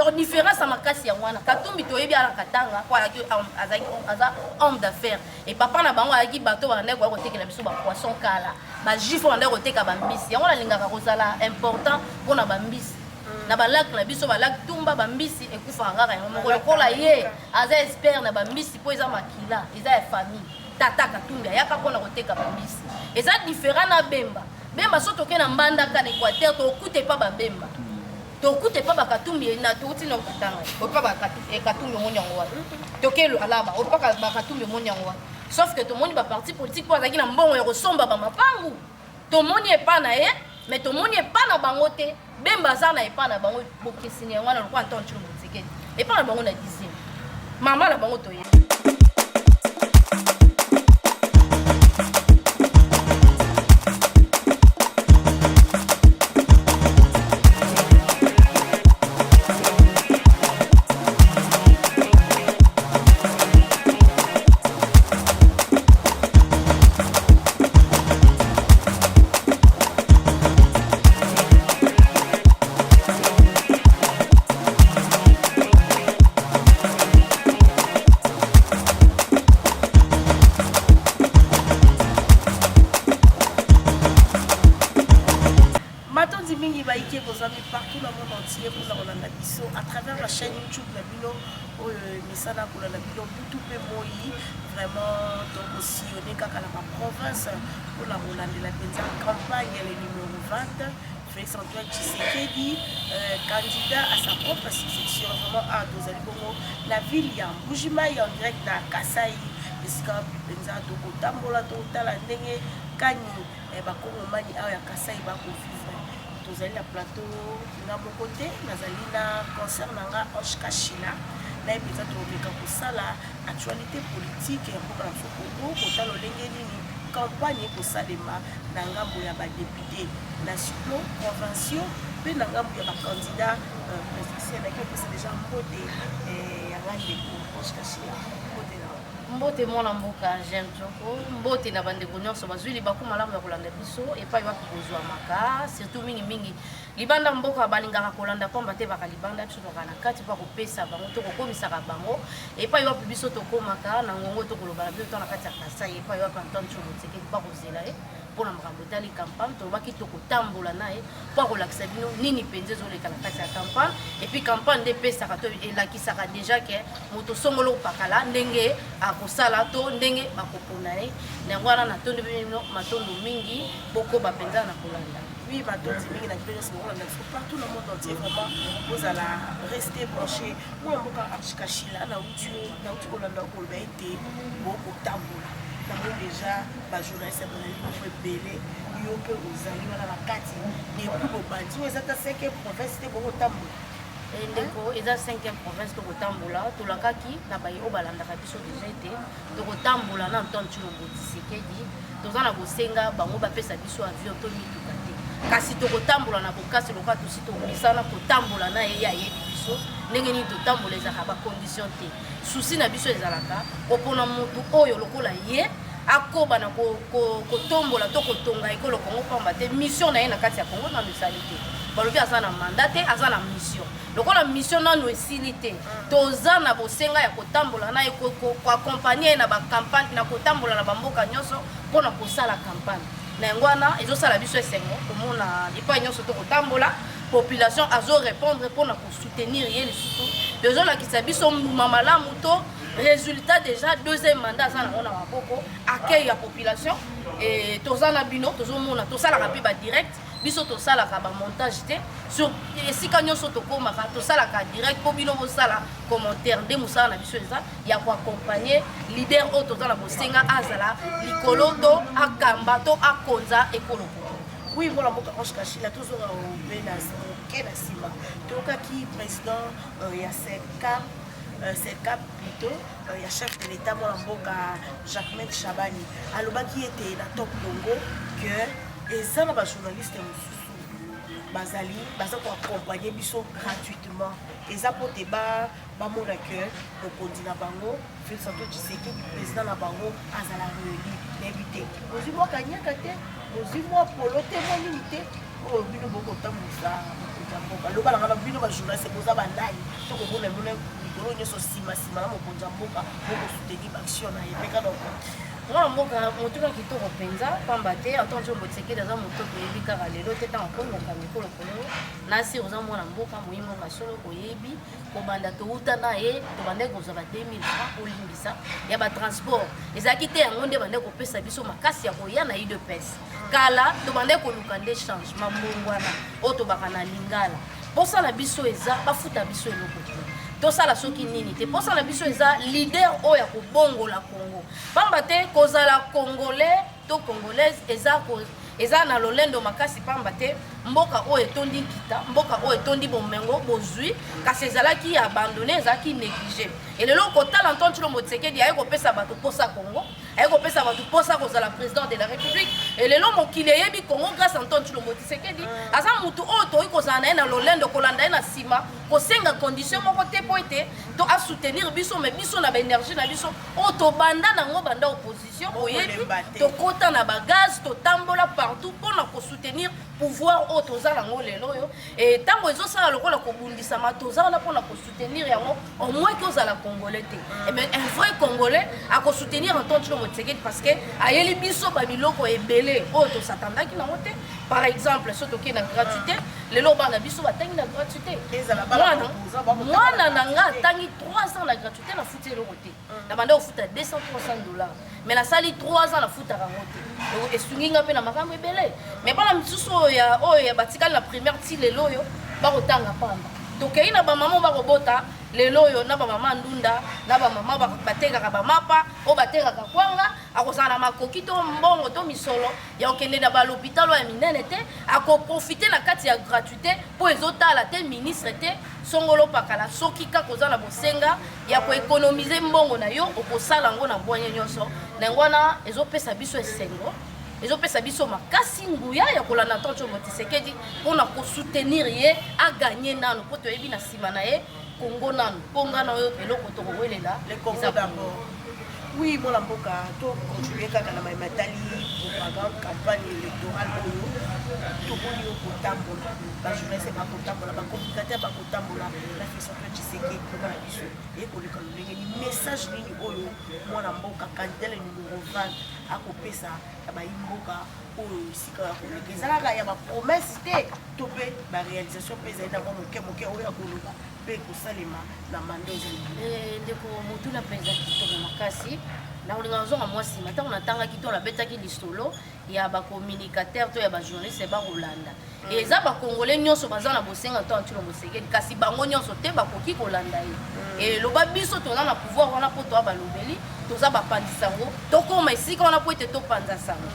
donc différence à makasi ya wana Katumbi toyebi ala katanga kwa aza homme d'affaires et papa na bango ayaki bato banda ko kotekela biso ba poisson kala ba juif banda koteka ba mbisi yango lingaka kozala important pona ba mbisi na ba lac na biso ba lac tumba ba mbisi ekufa ngaka yango moko lokola ye aza expert na ba mbisi po eza makila eza ya famille tata Katumbi ayaka pona koteka ba mbisi eza différent na Bemba soto ke na mbanda ka Équateur to okute pa ba Bemba to okute pa ba Katumbi na to uti na okatanga o pa ba Katumbi monyango wa to ke lo alaba o pa ba Katumbi monyango wa sauf que to moni ba parti politique po azaki na mbongo ya kosomba ba mapangu to moni e pa na ye mais to moni e pa na bango te Bemba za na e pa na bango bokesini ngwana lo kwa ntoncho mutike e pa na bango na 10e mama na bango to ye partout dans le monde entier pour la Rolanda Bisso à travers la chaîne YouTube la Bilo Misana pour la Bilo tout peut moi vraiment donc aussi on est qu'à la province pour la Rolanda la campagne les numéro 20 Félix Antoine Tshisekedi candidat à sa propre section vraiment à Dozali Bongo la ville ya Mbujimai en direct na Kasai esika penza to kotambola to tala ndenge kani bakongo mani awa ya Kasai ba ko vivre tozali na plateau na mon côté nazali na concert nanga Ange Kashila na epeza tobeka kosala actualité politique ya mboka na Congo kotala lolenge nini campagne kosalema na ngambo ya badepute nationaux provinciaux mpe na ngambo ya bacandidat présidentiel aki opesa déjà mbote ya ngandeko Ange Kashila mbote na mbote mwana mboka Jean Joko mbote na bandeko nyonso bazwi libaku malamu ya kolanda biso epai wapi kozwa maka surtout mingi libanda mboka balingaka kolanda pamba te baka libanda biso toka na kati pa kopesa bango to kokomisaka bango epai wapi biso tokomaka na ngongo to koloba na biso to na kati ya Kasai epai wapi Antoine Tshomoteke pa kozela pour la campagne campagne to baki to kotambola nae pa kolakisa bino nini penze zoleka na kati ya campagne et puis campagne de pesa ka to elakisaka déjà que moto songolo pakala ndenge akosala to ndenge bakopona ne ngwana na tondo bino matondo mingi boko bapenza na kolanda. Oui, matondo mingi na kipelo so kolanda partout dans le monde entier vraiment vous allez rester branché moi mboka Ange Kashila na utu kolanda ko baite boko tambola d'abord déjà ba journaliste ba belé yo pe ozali wana na kati ne pour bandi oza ta 5e province te boko tambola ndeko eza 5e province to kotambola to lakaki na bayi o balanda ka biso déjà été to kotambola na Antoine Tshisekedi tozana bosenga bango bapesa biso avion to mituka te kasi to kotambola na bokasi loka to sito misana kotambola na ye ya yebi biso ndenge ni to tambola ezaka ba condition te souci na biso ezalaka opona mutu oyo lokola ye akoba na kotombola to kotonga ekolo Kongo pamba te mission na ye na kati ya Kongo na misalite balobi aza na mandat te aza na mission lokola mission nano esili te toza na bosenga ya kotambola na ye koaccompagner na bacampagne na kotambola na bamboka nyonso mpona kosala campagne na yango wana ezosala biso esengo komona lipai nyonso to kotambola population azo répondre mpona kosoutenir ye lisusu tozolakisa biso mbuma malamu to résultat déjà 2e mandat ça na maboko accueil la population et tozana bino tozomona tosalaka mpe ba direct biso tosalaka ba montage te sur esika nyonso tokomaka tosalaka direct po bino bosala commentaire nde mosala na biso eza ya koaccompagner leader oyo tozana bosenga azala likolo to akamba to akonza ekolo. Oui, voilà, Ange Kashila, toujours au Bénas, au Kénasima. Donc, qui président, il y a c'est cap plutôt, il y a chef de l'État, Mboka Jacques Chabani. Alors, qui était dans Top Congo, que les journalistes Bazali, pour accompagner Bisso gratuitement. Et ça pour débat, mon accueil, le candidat Bango, Félix Antoine Tshisekedi, le président Bango, Azala Réuni, l'invité. Vous y moi, Kanyakate, vous y moi, pour l'autre, mon unité, oh, Bino Boko Tamoussa, mokonzi ya mboka loba nanga babino bajournaliste boza banani tokobona bino mikolo nyonso nsima na mokonzi ya mboka bokosoutenir baction na ye mpeka donc mwana mboka motuka kitoko mpenza pamba te atonso Tshisekedi aza moto toyebi kaka lelo te ntango akoyoka mikolo kongo nasi oza mwana mboka moyimboka solo oyebi kobanda touta na ye tobande kozwa ba 2000 francs olimbisa ya batransport ezalaki te yango nde bande kopesa biso makasi ya koya na UDPS kala tobande koluka nde changement mbongwana oyo tobaka na lingala posala biso eza bafuta biso eloko te tosala soki nini te posala biso eza leader oyo ya kobongola Congo pamba te kozala congolais to congolaise eza na lolendo makasi pamba te mboka oyo etondi nkita mboka oyo etondi bomengo bozwi kasi ezalaki abandonné ezalaki négligé elelo kotala ntongo Tshilombo Tshisekedi aye kopesa bato posa Congo aye kopesa bato posa kozala président de la République elelo mokili eyebi Congo grâce à ntongo Tshilombo Tshisekedi aza mutu oyo toyi kozala na ye na lolendo kolanda ye na nsima kosenga condition moko te po ete to asoutenir biso me biso na baénergie na biso oyo tobanda nango banda opposition oyebi tokota na bagaz totambola partout mpona kosoutenir pouvoir oyo toza nango lelo oyo ntango ezosala lokola kobundisama toza wana mpona kosoutenir yango au moins ke ozala congolais te un vrai congolais akosoutenir ntongo Tshilombo Tshisekedi parce que ayeli biso babiloko ebele oyo tosatandaki nango te par exemple so tokei na gratuité lelo bana biso batangi na gratuité mwana na nga atangi 3 ans na gratuité na futi eloko te na banda kofuta 200-300 $, mais nasali 3 ans na futaka yango te esungi nga mpe na makambo ebele mais bana misusu oyo batikali na primaire ti lelo oyo bakotanga pamba tokei na bamama bakobota lelo oyo na bamama ndunda na bamama batekaka bamapa oyo batekaka kwanga akozala na makoki to mbongo to misolo ya kokende na balhôpital oyo ya minene te akoprofite na kati ya gratuité mpo ezotala te ministre te songolo pakala soki kaka oza na bosenga ya koekonomize mbongo na yo okosala yango na bwanye nyonso na yango wana ezopesa biso esengo ezopesa biso makasi nguya ya kolanda ntongo Tshilombo Tshisekedi mpona kosoutenir ye aganye nano mpo toyebi na nsima na ye Congo nano mponga na oyo eloko tokowelela le Congo d'abord oui mwana mboka tocontinue kaka na matali propagande campagne électorale oyo tokoni yo kotambola bajournaliste bakotambola bacommunicateur bakotambola na fesoto Tshisekedi mpona biso ekoleka lolenge ni message nini oyo mwana mboka kandidele numéro 20 akopesa ya bayimboka oyo esika ya koleka ezalaka ya bapromese te to mpe baréalisation mpe ezali nango moke oyo ya koluka mpe kosalema na manda ezali ndeko motuna mpenza kitoko makasi na kolinga nazonga mwa nsima ntango natangaki to nabetaki lisolo ya bacommunicateur to ya bajournaliste bakolanda eza bacongolais nyonso baza na bosenga ntango Tshilombo Tshisekedi kasi bango nyonso te bakoki kolanda ye eloba biso toza na pouvoir wana mpo toya balobeli toza bapandisa yango tokoma esika wana mpo ete topanza sango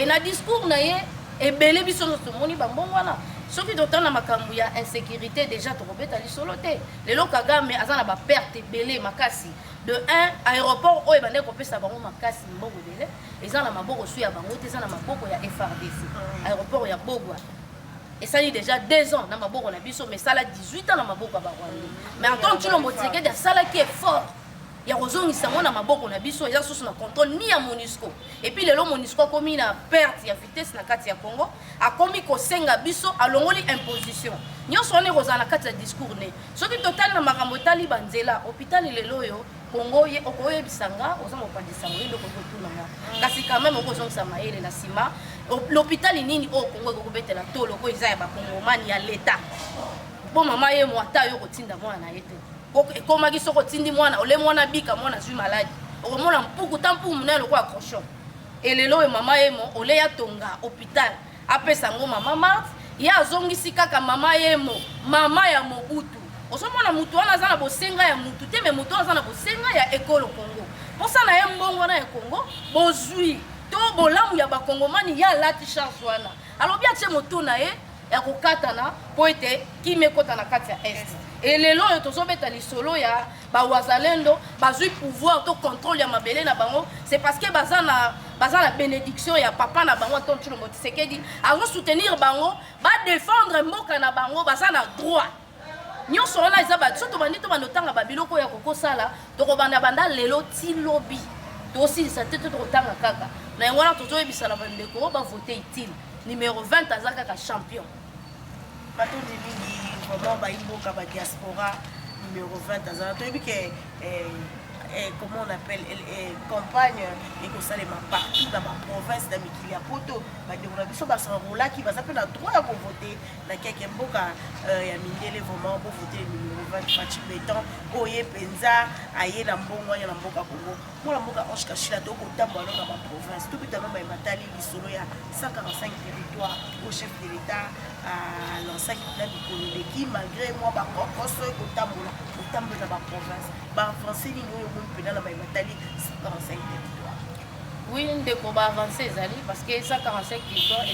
na discours na ye ebele biso nyonso tomoni bambongo wana soki totala na makambo ya insécurité déjà tokobeta lisolo te lelo Kagame aza na baperte ebele makasi de 1 aéroport oyo ebandeki kopesa bango makasi mbongo ebele eza na maboko su ya bango te eza na maboko ya FRDC aéroport ya Bogwa esali déjà 2 ans na maboko na biso mais esala 18 ans na maboko ya barwandais mais Antoine Tshilombo Tshisekedi asalaki effort ya kozongisa ngo na maboko na biso eza susu na contrôle ni ya MONUSCO et puis lelo MONUSCO akomi na perte ya vitesse na kati ya Congo akomi kosenga biso alongoli imposition nyonso wana ekozala na kati ya discours ne soki totali na makambo etali banzela hôpital lelo oyo Congo ye okoyebisanga oza mopandisa ngo eloko totunanga kasi quand même okozongisa mayele na nsima l'hôpital nini oyo Congo ekokobetela to loko eza ya bakongomani ya leta mpo mama ye mo ata yo kotinda mwana na ye te ekomaki soko tindi mwana ole mwana bika mwana zwi maladi okomona mpuku ta mpuku munene lokola cochon elelo oyo mama yemo ole ya tonga hôpital apesa ngo mama Marthe ye azongisi kaka mama yemo mama ya Mobutu osomona mutu wana aza na bosenga ya mutu te me mutu aza na bosenga ya ekolo Congo mposa na ye mbongo wana ya Congo bozwi to bolamu ya bakongomani ya lati chance wana alobi atie moto na ye ya kokatana po ete kimekota na kati ya est elelo oyo tozobeta lisolo ya bawazalendo bazwi pouvoir to contrôle ya mabele na bango c'est parce que baza na bénédiction ya papa na bango Antoine Tshilombo Tshisekedi azo soutenir bango ba défendre mboka na bango baza na droit nyonso wana eza bato soto bandi to bandotanga babiloko ya kokosala tokobanda banda lelo ti lobi tosilisa te to tokotanga kaka na yango wana tozoyebisa na bandeko bavote utile numéro 20 aza kaka champion batondi mingi vraiment baimboka ba diaspora numéro 20 azala toyebi ke comment on appelle campagne ekosalema partout dans ma province na mikili ya poto bandeko na biso basanrolaki baza mpe na droit ya kovote na keke mboka ya mindele vraiment bovote numéro 20 Faci Beton oye mpenza aye na mbongo anya na mboka Congo mwana mboka Ange Kachila tokotambola na baprovince tobetano bayematali lisolo ya 145 territoire au chef de l'état alansaki na bikolo leki malgré mwa bakokoso ekotambola kotambola na baprovince baavance nini oyo mpena na bayematali 145 territoire. Oui, ndeko baavance ezali parce que 145 territoire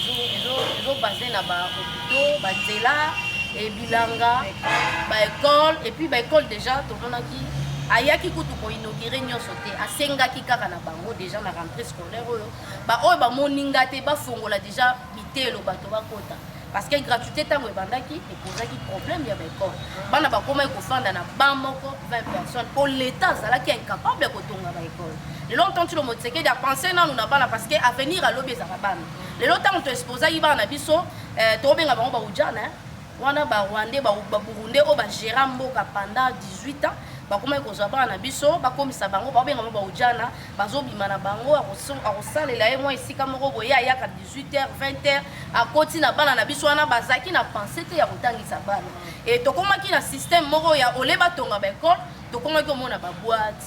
ezobase na bahôpitaux banzela ebilanga baécole et puis baécole déjà tomonaki ayaki kutu koinaugure nyonso te asengaki kaka na bango déjà na rentrée scolaire oyo baoyo bamoninga te bafongola déjà bitelo bato bakota parce que gratuité ntango ebandaki ekozaki problème ya baécole bana bakomaki kofanda na ban moko 20 personnes po l'état azalaki incapable ya kotonga baécole lelo ntango ti lomo tshisekedi apense nanu na bana parce que avenir alobi ezaka bana lelo ntango toexposaki bana na biso tokobenga bango baujana wana barwandais baburundais oyo bagéra mboka pendant 18 ans bakomaki kozwa bana na biso bakomisa bango babenga bango baujana bazobima na bango akosalela ye mwa esika moko boye ayaka 18h 20h akoti na bana na biso wana bazalaki na pense te ya kotangisa bana e tokomaki na système moko ya ole batonga baekole tokomaki omona baboite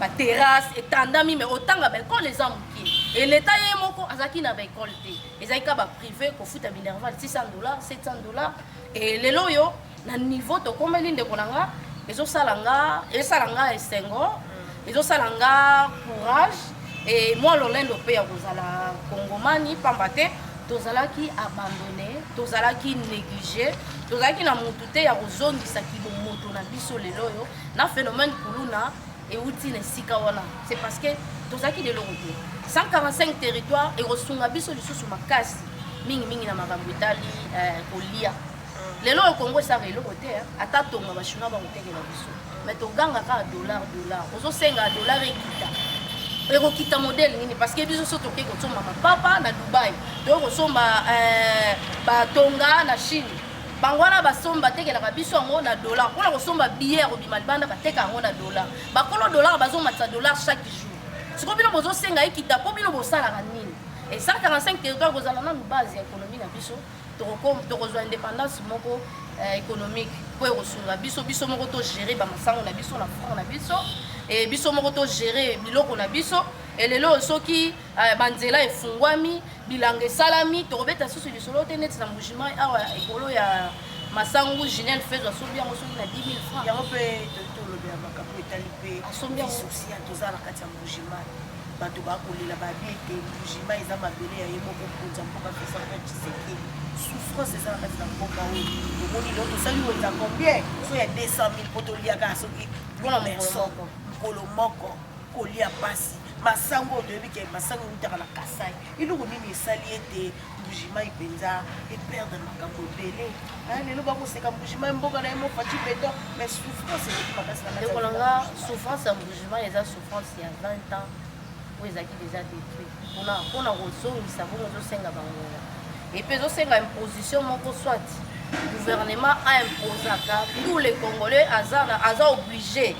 baterrasse etandami me otanga baekole eza mokie e leta ye moko azalaki na baekole te ezalaki ka baprivé kofuta minerval $600 $700 e lelo oyo na niveau tokomeli ndeko na nga ezosala nga esengo ezosala nga courage et moi lolendo mpe ya kozala kongomani pamba te tozalaki abandonné tozalaki négligé tozalaki na motu te ya kozongisaki bomoto na biso lelo oyo na phénomène kuluna euti na esika wana c'est parce que tozalaki leloko te 145 territoire ekosunga biso lisusu makasi mingimingi na makambo etali kolia lelo oyo Congo esaka eloko te ata tonga bachinois bakotekela biso mais togangaka dollar ozosenga dollar ekokita modele nini parce que biso so toke kosomba mapapa na Dubai toyo kosomba batonga na Chine bango wana basomba batekelaka biso yango na dollar mpona kosomba billet kobima libanda bateka yango na dollar bakolo dollar bazomatisa dollar chaque jour siko bino bozosenga ekita mpo bino bosalaka nini et 145 territoire kozala nanu base ya économie na biso tokozwa indépendance moko économique po ekosunga biso moko togere bamasango na biso na franc na biso e biso moko togere biloko na biso e lelo soki banzela efungwami bilanga esalami tokobeta susu lisolo te neti na mbugima awa ekolo ya masango Ginel Fezo asombi yango soki na 10 000 francs yango mpe tolobi ya makambo etali mpe asombi yango social tozala na kati ya mbugima bato bakolela babi ete mbugima eza mabele ya ye moko mponza mboka pesa mpe Tshisekedi souffrance eza na kati na mboka oyo omoni lelo tosali weza combien so ya 200 000 mpo toliaka soki mpona mokolo moko kolia pasi masango oyo toyebi ke masango eutaka na Kasai eloko nini esali ete mbugima mpenza eperdre makambo ebele lelo bakoseka mbugima mboka na ye mo Faci Beton mais souffrance eleki makasi na ndeko nanga souffrance ya mbugima eza souffrance ya 20 ans oyo ezalaki déjà détruit mpona kozongisa bongo ozosenga bango epe ezosenga imposition moko soit gouvernement aimposaka tous les Congolais aza obligé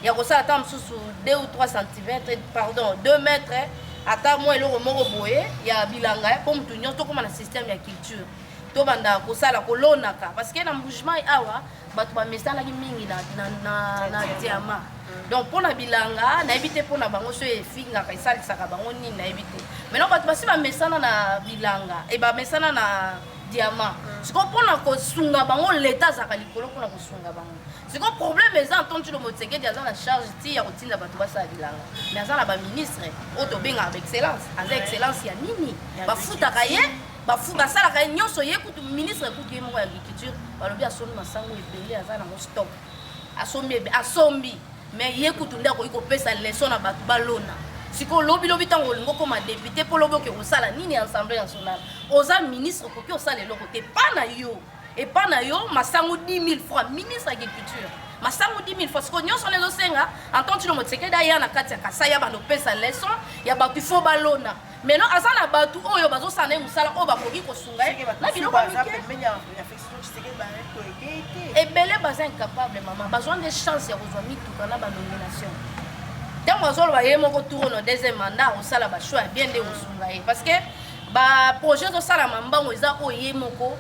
ya kosala ata mosusu 2 ou 3 cm pardon 2 mètres ata mwa eloko moko boye ya bilanga mpo motu nyonso tokóma na système ya culture tobanda kosala kolonaka parce que na mbugima awa bato bamesanaki mingi na diama donc mpona bilanga nayebi te mpona bango so efingaka esalisaka bango nini nayebi te maintenant bato basi bamesana na bilanga e bamesana na diamant siko mpona kosunga bango leta azalaka likolo mpona kosunga bango siko problème eza ntonti lo Tshisekedi aza na charge ti ya kotinda bato basala bilanga mais aza na baministre oyo tobengaka baexcellence aza excellence ya nini bafutaka ye basalaka ye nyonso ye kutu ministre kutu ye moko ya agriculture balobi asombi masango ebele aza nango stock asombi mais ye kutu nde akoki kopesa leson na bato balona siko lobi ntango olingi okoma député mpo lobi oke kosala nini assemblée nationale oza ministre okoki osala eloko te epa na yo masango 10 000 francs ministre agriculture masango 10 000 francs siko nyonso nezosenga antonti lomo Tshisekedi aya na kati ya Kasai ya bando pesa leson ya bato ifo balona maintenant aza na bato oyo bazosala ye mosala oyo bakoki kosunga ye na biloko ebele baza incapable mama bazwa nde chance ya kozwa mituka na banomination ntango azoloba ye moko tour na deuxième mandat akosala bachoix ya bien nde kosunga ye parce que baprojet ezosalama mbango eza oyo ye moko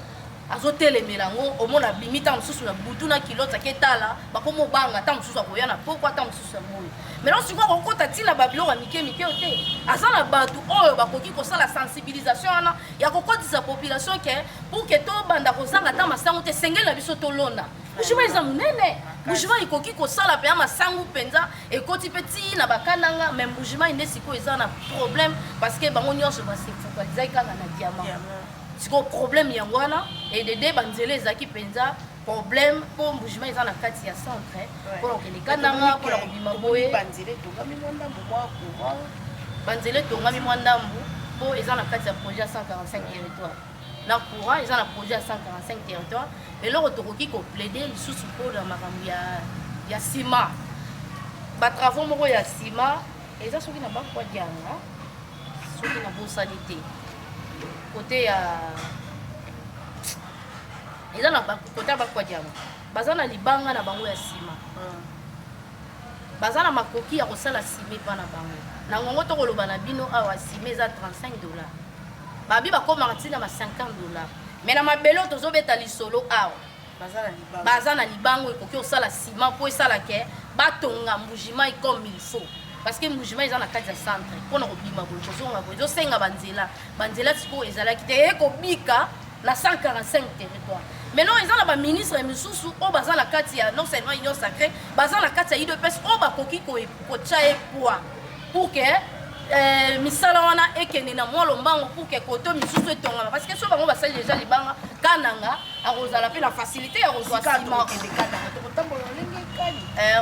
azotelemela yango omona bimi ntango mosusu na butu na kilote ake etala bakoma obanga ntango mosusu akoya na pokwa ntango mosusu ya moi maintenant sikoyo akokota ntina babiloko ya mike mike oyo te aza na bato oyo bakoki kosala sensibilisation wana ya kokotisa population ke pour ke tobanda kozanga ata masango te esengeli na biso tolona mujima eza monene mujima ekoki kosala mpe ya masango mpenza ekoti mpe ti na bakananga mais mujima nde sikoyo eza na problème parce que bango nyonso basefokalizaki kaka na diamant sikoyo problème yango wana edede banzela ezalaki mpenza problème mpo mbujima eza na kati ya centre mpona kokende kananga mpona kobima boye banzela etongami mwa ndambu mpo eza na kati ya projet ya 145 territoire na courant eza na projet ya 145 territoire eloko tokoki koplaide lisusu mpona makambo ya nsima batravaux moko ya nsima eza soki na bakwadianga soki na bosali te côté ya eza na côté ya bakwadianga baza na libanga na bango ya nsima baza na makoki ya kosala nsima epa na bango na ngongo tokoloba na bino awa nsima eza $35 babi bakomaka ntina ba $50 mais na mabele oyo tozobeta lisolo awa baza na libango ekoki kosala nsima mpo esalake batonga mbujima comme il faut parce que mbujima eza na kati ya centre mpona kobima boye kozonga boye ezosenga banzela sikoyo ezalaki te ekobika na 145 territoire maintenant eza na baministre misusu oyo baza na kati ya non seulement union sacré baza na kati ya idps oyo bakoki kotya ye poids pour que misala wana ekende na mwa lombango pour que koto misusu etongama parce que so bango basali deja libanga kananga akozala mpe na facilité ya kozwa nsima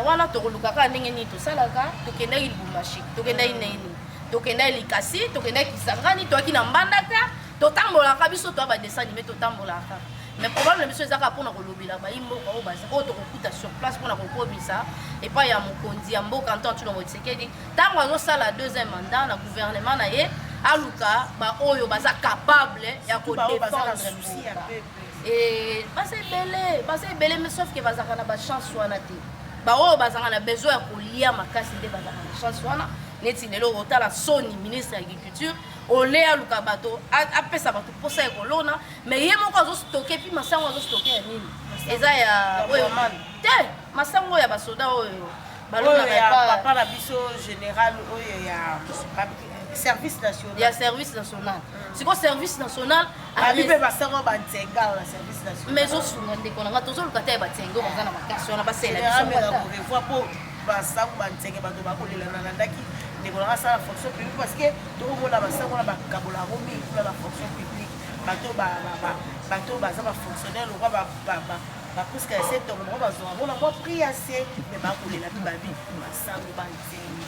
wana tokolukaka ndenge nini tosalaka tokendaki lubumbashi tokendaki nini tokendaki likasi tokendaki kisangani toyaki na mbandaka totambolaka biso toya badesanime totambolaka mais problème biso ezaka mpona kolobela bayimboka oyo baza oyo tokokuta sur place mpona kokomisa epai ya mokonzi ya mboka Antoine Tshilombo Tshisekedi ntango azosala deuxième mandat na gouvernement na ye aluka baoyo baza capable ya kodefendre baza ebele mais sauf ke bazaka na bachance wana te baoyo bazaka na besoin ya kolia makasi nde bazaka na chance wana neti lelo otala soni ministre ya agriculture ole aluka bato apesa bato mposa ya kolona mais ye moko azostoke mpi masango azostoke ya nini eza ya oyo te masango ya basoda oyo balonaka na biso général oyo ya service national ya service national siko service national abibe basango banzenga na service national mais ezosunga ndeko nanga tozoluka te ya batenge baza na makasi wana basela biso po basango banzenge bato bakolela na landaki ndeko nanga asala fonction publique parce que tokomona basango wana bakabola romi kuna na fonction publique bato baza bafonctionnaire lokwa bapresque ese ntongo moko bazonga mpona mwa prix ya se me bakolela mpe babi basango banzenge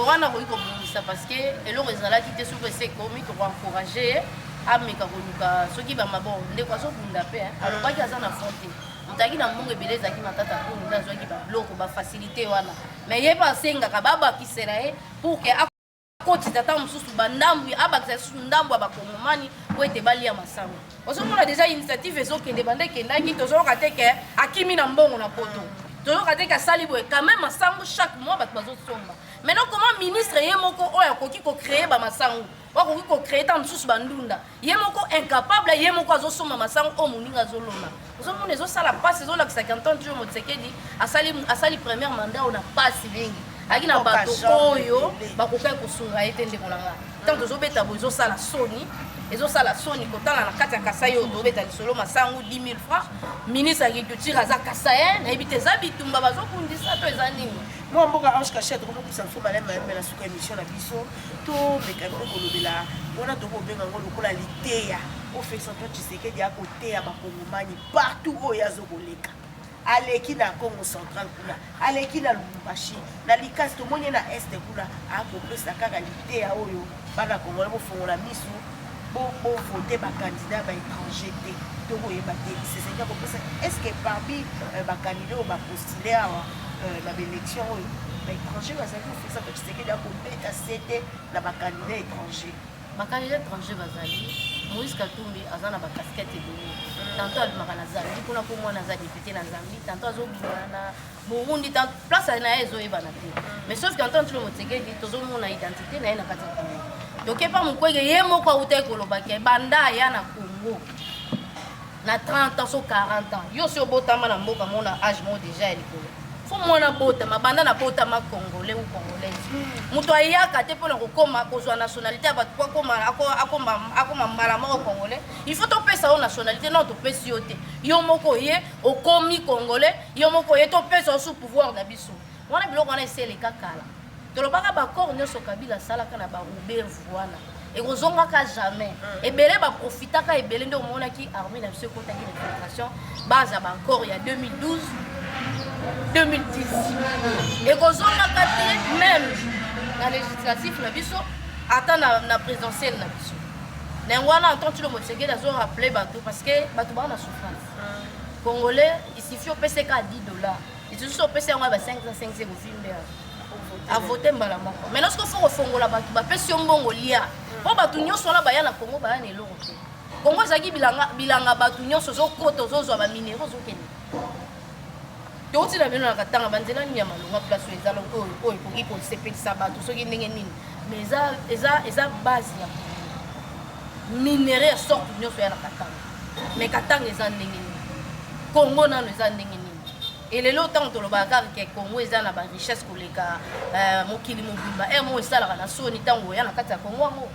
wana koki kobongisa parce que eloko ezalaki te soki ese ekomi tokoencourage ye ameka koluka soki bamabon ndeko azobunda mpe alobaki aza na fond te motaki na mbongo ebele ezalaki matata mpona nde azwaki babiloko bafacilité wana mais ye mpe asengaka babakisela ye pour ke akotisa ta mosusu bandambu abakisa lisusu ndambu ya bakongomani po ete balia masango ozomona deja initiative ezokende banda ekendaki tozoyoka te ke akimi na mbongo na poto toyoka te ke asali boye quand même masango chaque mois bato bazosomba maintenant comment ministre ye moko oyo akoki kocreye bamasango wakoki kocreye ta mosusu bandunda ye moko incapable ye moko azosomba masango oyo moninga azolona ozomona ezosala mpasi ezolakisaki Antoine Tshilombo Tshisekedi asali première mandat oyo na mpasi mingi aki na bato oyo bakokaki kosunga ye te ndeko na nga ntango tozobeta boye ezosala soni kotala na kati ya kasai oyo tobeta lisolo masango 10 000 francs ministre ya agriculture aza kasai nayebi te eza bitumba bazokundisa to eza nini mwa mboka ange cachet tokomokusa biso malema na suka émission na biso tomeka mpe kolobela wana tokobenga ngo lokola liteya ofex Antoine Tshisekedi akoteya bakongomani partout oyo azokoleka aleki na Congo central kuna aleki na Lubumbashi na likasi tomoni na este kuna akopesa kaka liteya oyo bana kongole bofongola misu bovote bakandidat baétranger te tokoyeba te Tshisekedi akopesa est ce que parmi bakandidat oyo bapostule awa na baélection oyo baétranger bazali ofisa ko tshisekedi akobeta sete na bacandidat étranger bacandidat étranger bazali Moïse Katumbi aza na bacasquette ebele tantôt abimaka na Zambie mpona komona aza député na Zambie tantôt azobima na Burundi place na ye ezoyebana te mais sauf que Antoine Tshilombo Tshisekedi tozomona identité na ye na kati ya Congo donc epa mokwege ye moko auta ekolobaki ebanda aya na Congo na 30 ans so 40 ans yo si obotama na mboka mona age moko déjà ya likolo fo mona botama banda na botama congolais ou congolaise moto ayaka te mpona kokoma kozwa nationalité ya bato po akoma mbala moko congolais il faut topesa yo nationalité non topesi yo te yo moko ye okomi congolais yo moko ye topesa yo sous pouvoir na biso wana biloko wana eseleka kala tolobaka bakor nyonso Kabila asalaka na barouberve wana ekozongaka jamais ebele baprofitaka ebele nde omonaki armée na biso ekotaki l'infiltration base ya bakor ya 2012 2010 ekozongaka te même na législatif na biso ata na présidentielle na biso na yango wana Antoine Tshilombo Tshisekedi azorappele bato parce que bato baa na souffrance congolais isifie opeseka $10 isusu opesa yango ya ba 500 ekofimbe a voter mbala moko mais lorsque faut refongola bato bapesi yo mbongo lia po bato nyonso wana baya na Congo baya na eloko te Congo ezalaki bilanga bato nyonso ozokota ozozwa baminero ozokende touti na bino na katanga banzela nini ya malonga place oyo ezala oyo ekoki kosepelisa bato soki ndenge nini mais eza base ya minere ya sorte nyonso ya na katanga mais katanga eza ndenge nini Congo nano eza ndenge nini elelo ntango tolobaka kaka ke Congo eza na barichesse koleka mokili mobimba mo esalaka na soni ntango oya na kati ya Congo yango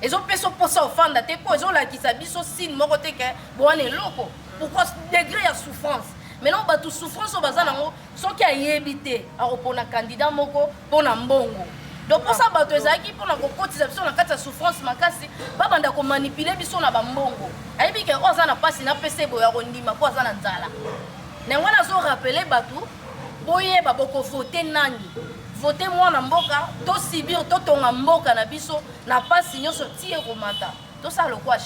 ezopesa mposa ofanda te mpo ezolakisa biso sine moko te ke bowana eloko pourquoi degré ya souffrance maintenant bato souffrance oyo baza nango soki ayebi te akopona candidat moko mpona mbongo donc mposa bato ezalaki mpona kokotisa biso na kati ya souffrance makasi babanda komanipule biso na bambongo ayebi ke oyo aza na mpasi napesa eboyo ya kondima mpo aza na nzala nango wana azorapele bato boyeba bokovote nani vote mwana mboka tosibir totonga mboka na biso na mpasi nyonso ti ekomata tosala lokwa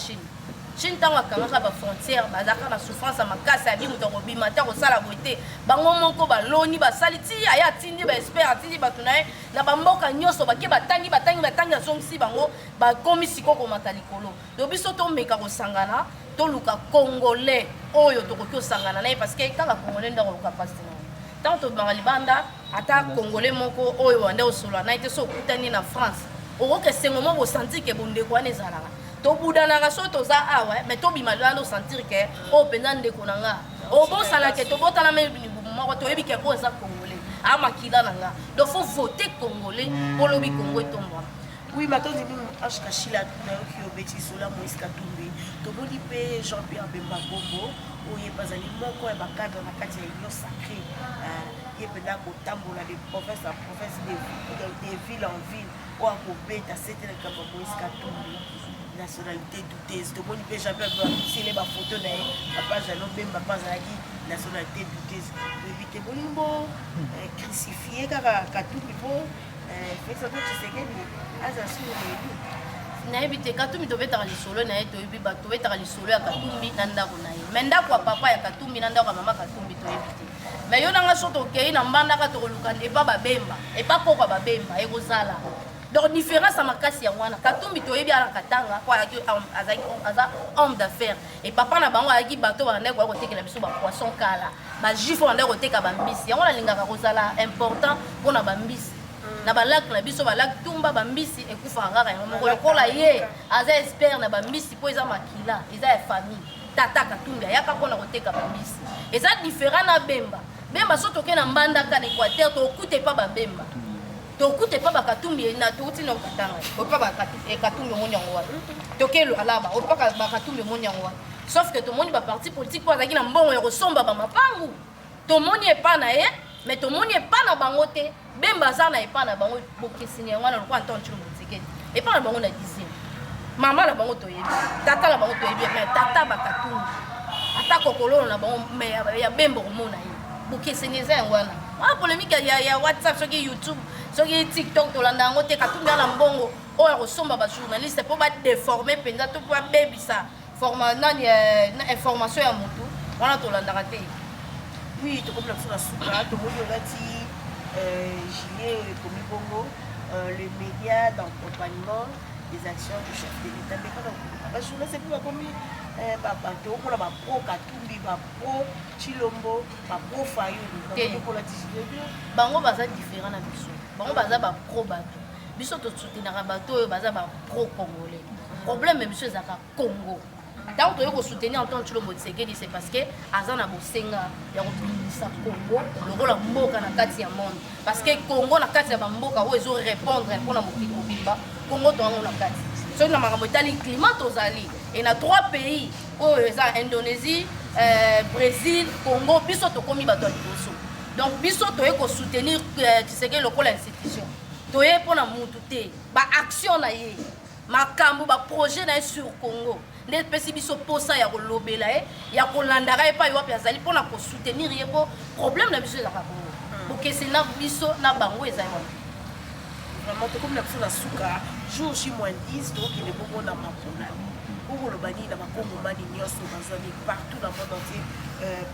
Chine ntango akangaka bafrontière bazalaka na souffrance ya makasi abi moto akobima te akosala boye te bango moko baloni basali ti aye atindi baespere atindi bato na ye na bamboka nyonso bake batangi azongisi bango bakomi siko komata likolo do biso tomeka kosangana toluka congolais oyo tokoki osangana na ye parce que kaka congolais nde akoluka mpasi na ye ntango tobanga libanda ata congolais moko oyo wande osolola na ye te so okutani na France okoki esengo moko osentir ke bondeko wana ezalaka tobudanaka so toza awa mais tobima lwana osentir ke oyo mpenza ndeko na nga obosana ke tobotana moko toyebi ke oyo eza congolais amakila na nga donc faut voter congolais mpo lobi congo etombwana oui matondi nini Ange Kashila nayoki obeti sola Moïse Katumbi tomoni mpe Jean-Pierre Bemba Gombo oyo bazali moko ya bacadre na kati ya union sacré ye mpena kotambola de province en province de ville en ville oyo akobeta sete na likambo Moïse Katumbi nationalité douteuse tomoni mpe Jean-Pierre basile bafoto na ye apage ya lobemba mpe azalaki nationalité douteuse oyebi te bolingo crucifie kaka Katumbi mpo Félix Antoine Tshisekedi aza sur lebi nayebi te Katumbi tobetaka lisolo na ye toyebi bato tobetaka lisolo ya Katumbi na ndako na ye mais ndako ya papa ya Katumbi na ndako ya mama Katumbi toyebi te mais yo nanga so tokei na mbandaka tokoluka epa babemba epa koka babemba ekozala donc différence ya makasi yango wana Katumbi toyebi ala katanga po aza homme d'affaires et papa na bango ayaki bato bandeko ya kotekela biso bapoisson kala bajuif bandeko koteka bambisi yango nalingaka kozala important mpona bambisi na balak na biso balak tumba bambisi ekufaka kaka yango moko lokola ye aza expert na bambisi mpo eza makila eza ya famille tata Katumbi ayaka mpona koteka bambisi eza différent na bemba so toke na mbandaka na Équateur tokute pa babemba tokute pa bakatumbi na touti na katanga opa bakatumbi omoni yango wana tokelo alaba opa bakatumbi omoni yango wana sauf que tomoni ba parti politique po azalaki na mbongo ya kosomba bamapangu tomoni epa na ye mais tomoni epa na bango te bemba aza na epa na bango bokesini yango wana lokwa Antoine Tshilombo Tshisekedi epa na bango na 10e mama na bango toyebi tata na bango toyebi mais tata bakatumbi ata kokolono na bango mais ya bemba komona ye bokesini eza yango wana wana polémique ya WhatsApp soki YouTube soki TikTok tolanda yango te Katumbi ana mbongo oyo ya kosomba bajournaliste mpo badeforme mpenza to mpo babebisa information ya motu wana tolandaka te oui tokomona biso na suka tomoni olati Gilet comme Bongo, le média d'accompagnement des actions du chef de l'État. Mais quand je ne sais plus comment bateau pour la pro Katumbi, ma pro Chilombo, ma pro Fayou, pour la bango baza différent na biso. Bango baza ba pro bateau. Biso to soutenir bateau baza ba pro congolais. Problème mais biso ezaka Congo. Tant que vous soutenez en tant que Tshilombo Tshisekedi, c'est parce que Azana Bosenga ya kobilisa Congo le rôle mboka na kati ya monde parce que Congo na kati ya mboka où ils ont répondre pour na mokili mobimba Congo to na kati so na makambo etali climat tozali et na 3 pays où eza Indonésie Brésil Congo biso to komi bato liboso donc biso to ko soutenir Tshisekedi lokola institution to ye pona mutu te ba action na ye makambo ba projet na sur Congo nde pesi biso posa ya kolobela ya kolandaka epai wapi azali mpona kosoutenir ye po problème na biso ezaka Congo bokese na biso na bango ezali wana vraiment tokomi na biso na suka jour J-10 tokende bongo na mapona okoloba nini na bakongomani nyonso bazali partout na monde entier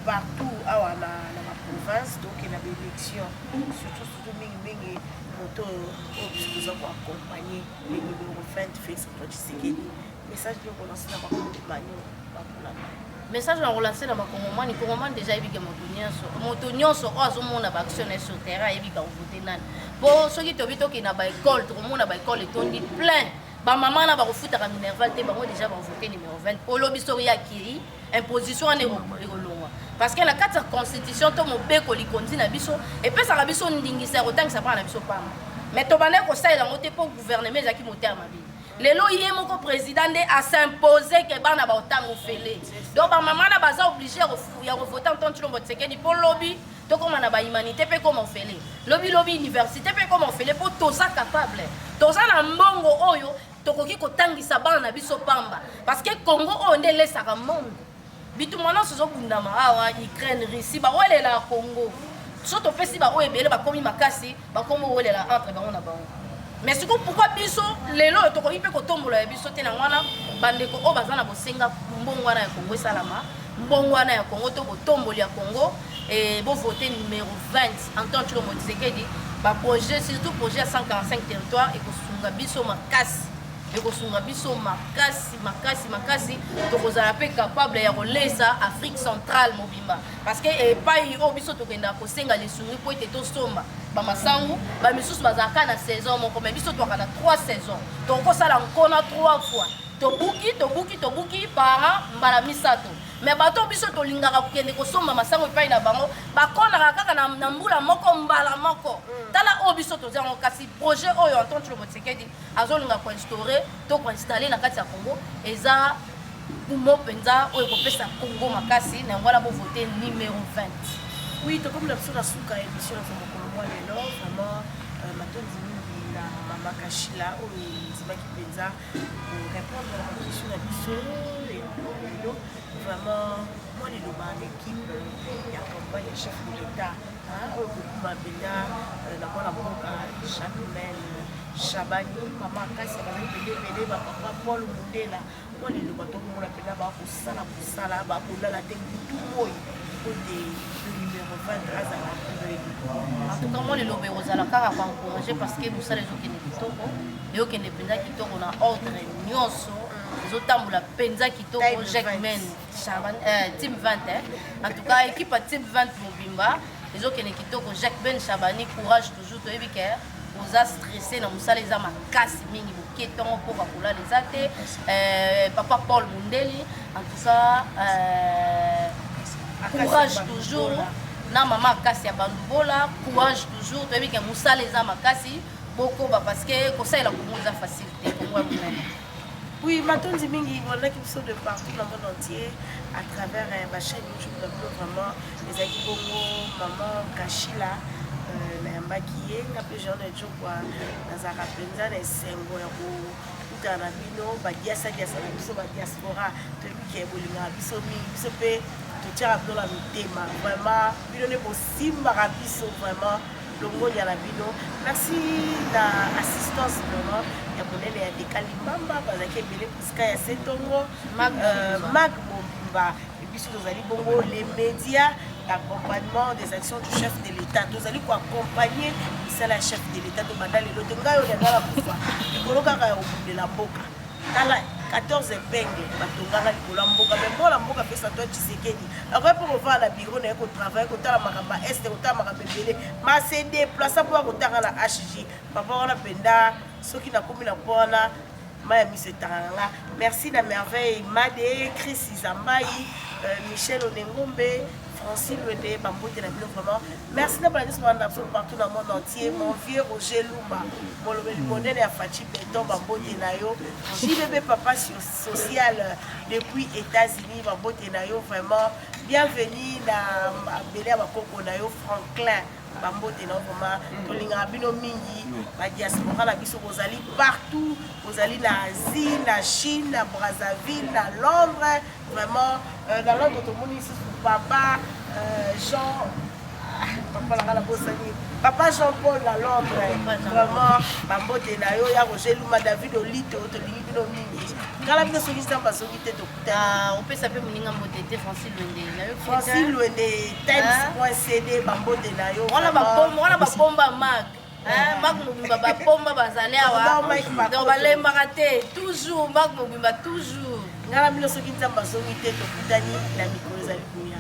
partout awa na baprovince tokende na baélection surtout mingimingi moto oyo biso toza koaccompagne le numéro 20 Félix Antoine Tshisekedi message de relancer dans message na relancer na bakongomani kongomani déjà ebike moto nyonso oyo azomona baaction na sur terrain ayebika ovote nani po soki tobi tokenda baekole tokomona baekole etondi plein bamama na bakofutaka minerval te bango déjà bavote numéro 20 po lobi soki ya akiri imposition wana ekolongwa parce que na kati ya constitution to mobeko likondi na biso epesaka biso ndingisa ya kotangisa mpona na biso pamba mais tobandaki kosalela yango te mpo gouvernement ezalaki motere mabe lelo ye moko président nde asimposer ke bana baotango fele donc bamama na baza obligé ya kovote nton Tshilombo Tshisekedi mpo lobi tokóma na bahumanité mpe koma ofele lobi université mpe koma ofele mpo toza capable toza na mbongo oyo tokoki kotangisa bana na biso pamba parce que Congo oyo nde elesaka monde bituma nyonso ezobundama awa Ukraine Russie baolela Congo so topesi baoyo ebele bakomi makasi bakomi owelela entre bango na bango mais c'est pourquoi biso lelo tokoki mpe kotombola ya biso te na wana bandeko oyo baza na bosenga mbongo wana ya Congo esalama mbongo wana ya Congo to botomboli ya Congo et bovote numéro 20 Antoine Tshilombo Tshisekedi baprojet surtout projet ya 145 territoire ekosunga biso makasi ekosunga biso makasi tokozala mpe capable ya kolesa Afrique centrale mobimba parce que epai oyo biso tokendaka kosenga lisungi mpo ete tosomba bamasangu bamisusu bazalaka na saison moko mais biso toaka na 3 saisons tokosala nkona 3 fois tobuki par mbala misato mais bato biso tolingaka kokende kosomba masango epai na bango bakonaka kaka na mbula moko mbala moko tala oyo biso toziango kasi projet oyo Antoine Tshilombo Tshisekedi azolinga koinstaure to koinstalle na kati ya Congo eza kumo mpenza oyo ekopesa Congo makasi na yango wana bovote numéro 20 oui tokomi na biso na suka émission na mokolo mwa lelo vraiment matondi mingi na mama Kashila oyo ezimaki mpenza répondre na baquestion na biso lelo vraiment moi liloba l'équipe ya campagne ya chef de l'État oyo kokuma mpenza na mwana mboka Jacquemaine Chabani mama kasi bazali pele bapapa Paul Mundela moi liloba tokomona mpenza bakosala bakolala te butu moi côté le numéro 20 azala en tout cas moi liloba ekozala kaka koencourager parce que mosala ezokende kitoko eyokende mpenza kitoko na ordre nyonso ezotambola mpenza kitoko Jacquemaine Team 20 en tout cas équipe ya Team 20 mobimba ezokende kitoko Jacquemaine Chabani courage toujours toyebi ke oza stressé na mosala eza makasi mingi boke ntongo mpo bakolala eza te papa Paul Mundeli en tout cas courage toujours na mama kasi ya bandubola courage toujours toyebi ke mosala eza makasi bokoba parce que kosalela kongo eza facile te kongo ya monene oui matondi mingi bolaki biso de partout dans le monde entier à travers ma chaîne YouTube vraiment ezalaki bongo maman Kashila nayambaki ye nga mpe jean ejokwa nazalaka mpenza na esengo ya kokutana na bino badiasadiasa na biso badiaspora toyebiki bolingaka biso mingi biso mpe totiaka bino na mitema vraiment bino nde bosimbaka biso vraiment longonia na bino merci na assistance vraiment ya monene ya dekali mbamba bazalaki ebele pusika ya setongo mag mobimba biso tozali bongo les médias l'accompagnement des actions du chef de l'État. Nous allons accompagner le chef de l'État de Mandal et l'autre. Nous allons de la Mboka. 14 epingle batongaka likolo ya mboka me mbola mboka pesa to Tshisekedi akoki mpo kovaa na biro na ye kotravaille kotala makambo ya este kotala makambo ebele mase déplace mpo akotanga na HJ papa wana mpenza soki nakomi na mpo wana maya miso etangaka nga merci na merveille Made Chris Izambai Michel Onengombe Francine Wende Bambote na bino vraiment merci na baladi souvent partout dans le monde entier mon vieux Roger Lumba molobeli monene ya Fachi Beton Bambote na yo JBB papa social depuis États-Unis Bambote na yo vraiment bienvenue na bele ya bakoko na yo Franklin Bambote na vraiment tolingaka bino mingi ba diaspora na biso kozali partout kozali na Asie na Chine na Brazzaville na Londres vraiment dans Londres tomoni ici papa Jean papa Jean-Paul à Londres vraiment Bambote na yo ya Roger Luma David Olito tolingi bino mingi kala bino soki samba soki te tokutana opesa pe moninga motete Francine Lwende na yo Francine Lwende times.cd Bambote na yo wana bapomba mag Mag Mobimba bapomba bazali awa donc balembaka te toujours Mag Mobimba toujours ngala bino soki nzamba soki te tokutani na mikolo ezali kuya